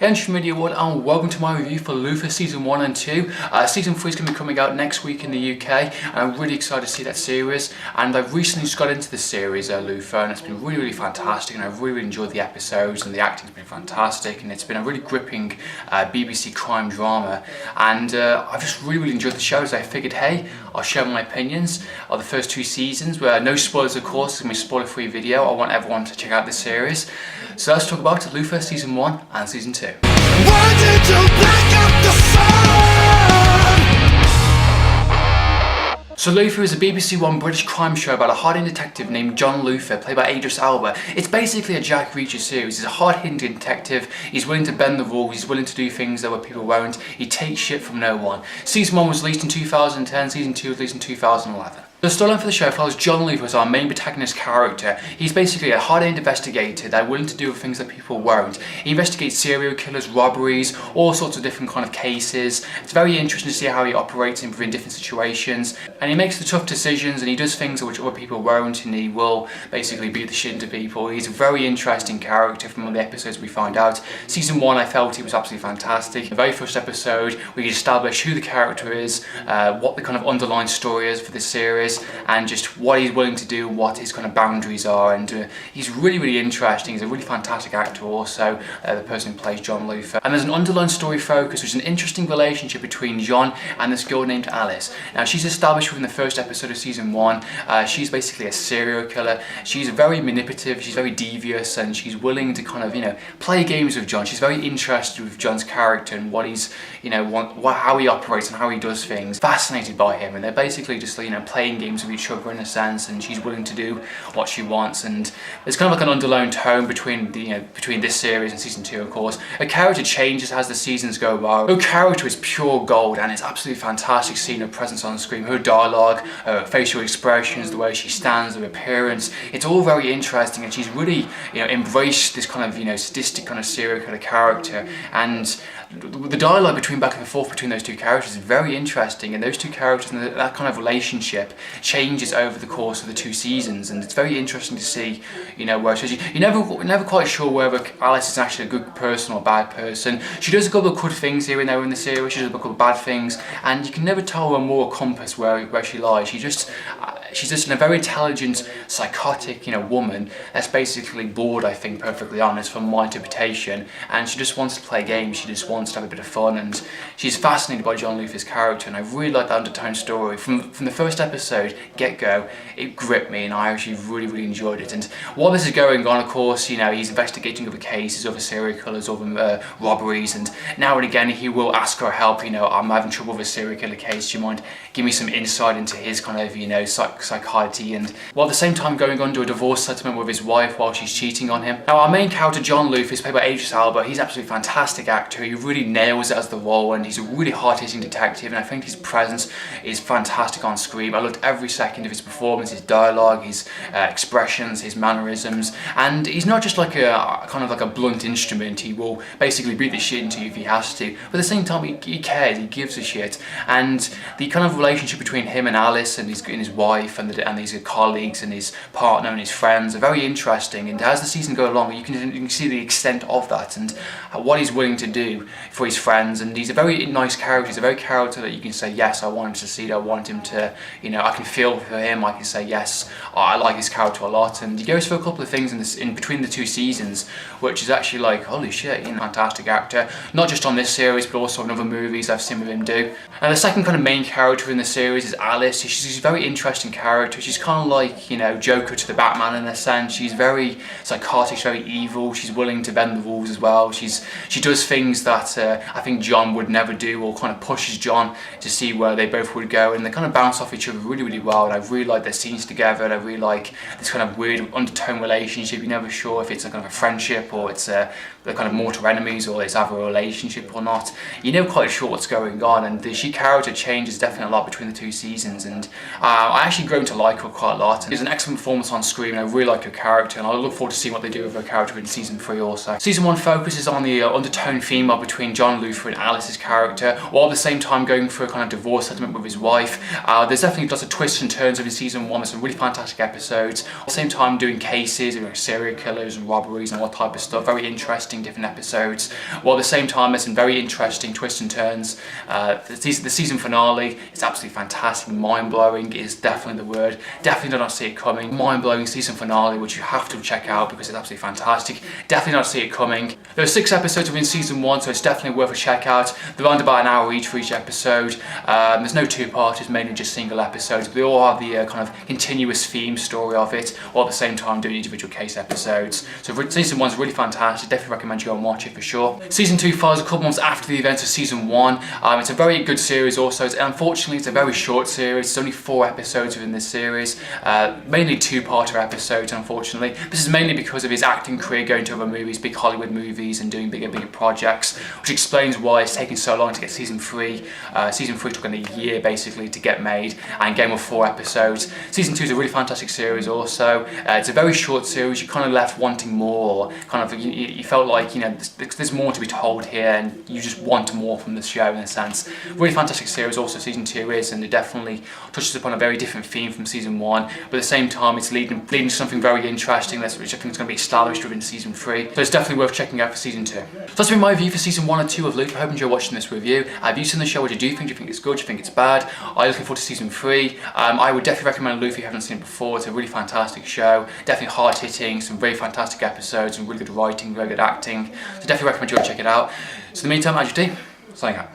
Hey, I'm Reacher and welcome to my review for Luther Season 1 and 2. Season 3 is going to be coming out next week in the UK and I'm really excited to see that series. And I've recently just got into the series, Luther, and it's been really fantastic, and I've really enjoyed the episodes and the acting's been fantastic, and it's been a really gripping BBC crime drama, and I've just really enjoyed the show. So I figured, hey, I'll share my opinions of the first two seasons, where no spoilers of course, it's going to be a spoiler-free video. I want everyone to check out this series. So let's talk about Luther Season 1 and Season 2. Why did you black out the sun? So Luther is a BBC One British crime show about a hard-hitting detective named John Luther, played by Idris Elba. It's basically a Jack Reacher series. He's a hard-hitting detective, he's willing to bend the rules, he's willing to do things that other people won't, he takes shit from no one. Season 1 was released in 2010, Season 2 was released in 2011. The storyline for the show follows John Luther as our main protagonist character. He's basically a hard-aimed investigator that's willing to do things that people won't. He investigates serial killers, robberies, all sorts of different kind of cases. It's very interesting to see how he operates in different situations, and he makes the tough decisions, and he does things which other people won't, and he will basically beat the shit into people. He's a very interesting character from all the episodes we find out. Season 1, I felt he was absolutely fantastic. The very first episode, we establish who the character is, what the kind of underlying story is for this series, and just what he's willing to do, what his kind of boundaries are, and he's really interesting. He's a really fantastic actor also, the person who plays John Luther. And there's an underlying story focus, which is an interesting relationship between John and this girl named Alice. Now, she's established within the first episode of Season 1, she's basically a serial killer. She's very manipulative, she's very devious, and she's willing to kind of, play games with John. She's very interested with John's character and what he's, how he operates and how he does things. Fascinated by him, and they're basically just, playing games with each other in a sense, and she's willing to do what she wants. And there's kind of like an underlying tone between between this series and Season 2, of course. Her character changes as the seasons go by. Her character is pure gold, and it's absolutely fantastic seeing her presence on screen. Her dialogue, her facial expressions, the way she stands, her appearance, it's all very interesting, and she's really embraced this kind of sadistic kind of serial killer character. And the dialogue back and forth between those two characters is very interesting, and those two characters and that kind of relationship changes over the course of the two seasons, and it's very interesting to see, where you're never quite sure whether Alice is actually a good person or a bad person. She does a couple of good things here and there in the series, she does a couple of bad things, and you can never tell her moral compass where she lies. She's just a very intelligent, psychotic, woman that's basically bored, I think, perfectly honest, from my interpretation, and she just wants to play games, she just wants to have a bit of fun, and she's fascinated by John Luther's character, and I really like that undertone story. From the first episode, get-go, it gripped me, and I actually really enjoyed it. And while this is going on, of course, he's investigating other cases, other serial killers, other robberies, and now and again he will ask her help. I'm having trouble with a serial killer case, do you mind give me some insight into his kind of psychology, and while at the same time going on to a divorce settlement with his wife while she's cheating on him. Now, our main character John Luther is played by Idris Elba. He's absolutely fantastic actor. He really nails it as the role, and he's a really hard-hitting detective, and I think his presence is fantastic on screen. I loved every second of his performance, his dialogue, his expressions, his mannerisms, and he's not just like a kind of like a blunt instrument. He will basically beat the shit into you if he has to, but at the same time he cares, he gives a shit, and the kind of relationship between him and Alice and his wife and his colleagues and his partner and his friends are very interesting, and as the season goes along you can see the extent of that and what he's willing to do for his friends. And he's a very nice character. He's a very character that you can say, yes, I want him to succeed, I want him to, I can feel for him, I can say, yes, I like his character a lot. And he goes through a couple of things in between the two seasons, which is actually like, holy shit, fantastic actor, not just on this series but also in other movies I've seen with him do. And the second kind of main character in the series is Alice. She's a very interesting character. She's kind of like, Joker to the Batman in a sense. She's very psychotic, she's very evil, she's willing to bend the rules as well. She does things that I think John would never do, or kind of pushes John to see where they both would go, and they kind of bounce off each other really well, and I really like their scenes together, and I really like this kind of weird undertone relationship. You're never sure if it's a kind of a friendship or it's they're kind of mortal enemies, or it's either a relationship or not. You're never quite sure what's going on, and the character changes definitely a lot between the two seasons, and I actually grown to like her quite a lot. And it's an excellent performance on screen. I really like her character, and I look forward to seeing what they do with her character in season 3 also. Season 1 focuses on the undertone theme between John Luther and Alice's character, while at the same time going through a kind of divorce settlement with his wife. There's definitely lots of twists and turns within season 1. There's some really fantastic episodes. At the same time doing cases, serial killers and robberies and all type of stuff. Very interesting, different episodes. While at the same time there's some very interesting twists and turns. The season finale is absolutely fantastic, mind-blowing is definitely the word. Definitely did not see it coming. Mind-blowing season finale, which you have to check out because it's absolutely fantastic. Definitely not see it coming. There are 6 episodes within season 1, so it's definitely worth a check out. They're around about an hour each for each episode. There's no two-parters, mainly just single episodes, but they all have the kind of continuous theme story of it, while at the same time doing individual case episodes. So season 1's really fantastic. Definitely recommend you go and watch it for sure. Season 2 follows a couple months after the events of season 1. It's a very good series also. Unfortunately, it's a very short series. It's only 4 episodes within this series. Mainly 2-parter episodes, unfortunately. This is mainly because of his acting career going to other movies, big Hollywood movies, and doing bigger projects, which explains why it's taking so long to get season 3. Season 3 took a year basically to get made, and game of 4 episodes. Season 2 is a really fantastic series also. It's a very short series. You kind of left wanting more. Kind of you felt like, you know, there's more to be told here, and you just want more from the show in a sense. Really fantastic series also season 2 is, and it definitely touches upon a very different theme from season 1, but at the same time it's leading to something very interesting, which I think is going to be established within season 3. So it's definitely worth checking out for season 2. So that's been my review for season 1 and 2 of Loop. I hope you enjoy watching this review. Have you seen the show? What do you think? Do you think it's good? Do you think it's bad? Are you looking forward to season 3? I would definitely recommend Loop if you haven't seen it before. It's a really fantastic show. Definitely hard hitting, some very fantastic episodes, some really good writing, very good acting. So definitely recommend you go check it out. So in the meantime, as you do, signing out.